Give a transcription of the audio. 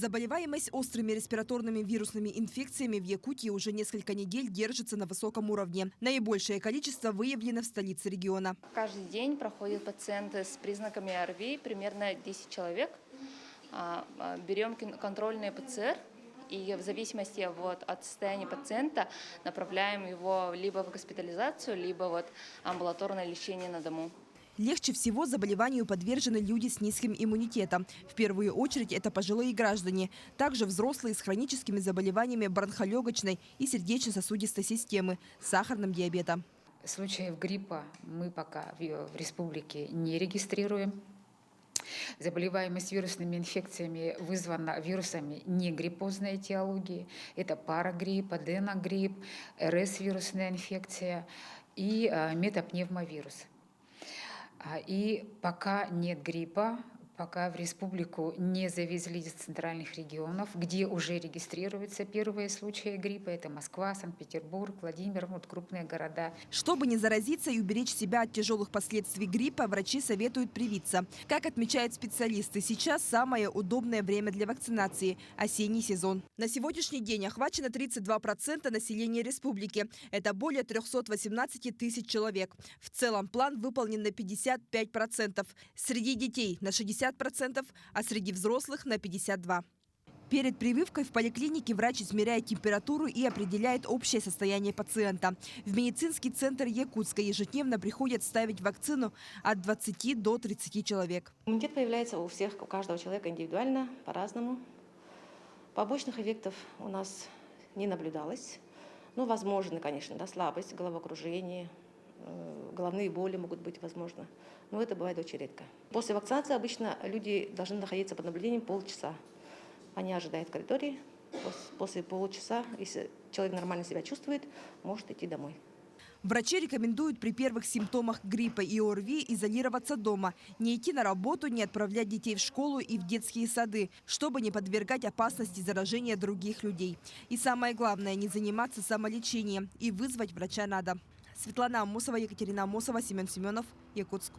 Заболеваемость острыми респираторными вирусными инфекциями в Якутии уже несколько недель держится на высоком уровне. Наибольшее количество выявлено в столице региона. Каждый день проходят пациенты с признаками ОРВИ, примерно 10 человек. Берем контрольный ПЦР и в зависимости от состояния пациента направляем его либо в госпитализацию, либо в амбулаторное лечение на дому. Легче всего заболеванию подвержены люди с низким иммунитетом. В первую очередь это пожилые граждане. Также взрослые с хроническими заболеваниями бронхолегочной и сердечно-сосудистой системы, сахарным диабетом. Случаев гриппа мы пока в республике не регистрируем. Заболеваемость вирусными инфекциями вызвана вирусами негриппозной этиологии. Это парагрипп, аденогрипп, РС-вирусная инфекция и метапневмовирус. И пока нет гриппа, пока в республику не завезли из центральных регионов, где уже регистрируются первые случаи гриппа. Это Москва, Санкт-Петербург, Владимир, крупные города. Чтобы не заразиться и уберечь себя от тяжелых последствий гриппа, врачи советуют привиться. Как отмечают специалисты, сейчас самое удобное время для вакцинации – осенний сезон. На сегодняшний день охвачено 32% населения республики. Это более 318 тысяч человек. В целом план выполнен на 55%. Среди детей – на 60%, а среди взрослых – на 52%. Перед прививкой в поликлинике врач измеряет температуру и определяет общее состояние пациента. В медицинский центр Якутска ежедневно приходят ставить вакцину от 20 до 30 человек. Иммунитет появляется у каждого человека индивидуально, по-разному. Побочных эффектов у нас не наблюдалось. Ну, возможно, конечно, слабость, головокружение, головные боли могут быть возможны, но это бывает очень редко. После вакцинации обычно люди должны находиться под наблюдением полчаса. Они ожидают в коридоре. После получаса, если человек нормально себя чувствует, может идти домой. Врачи рекомендуют при первых симптомах гриппа и ОРВИ изолироваться дома, не идти на работу, не отправлять детей в школу и в детские сады, чтобы не подвергать опасности заражения других людей. И самое главное – не заниматься самолечением и вызвать врача надо. Светлана Амосова, Екатерина Амосова, Семен Семенов, Якутск.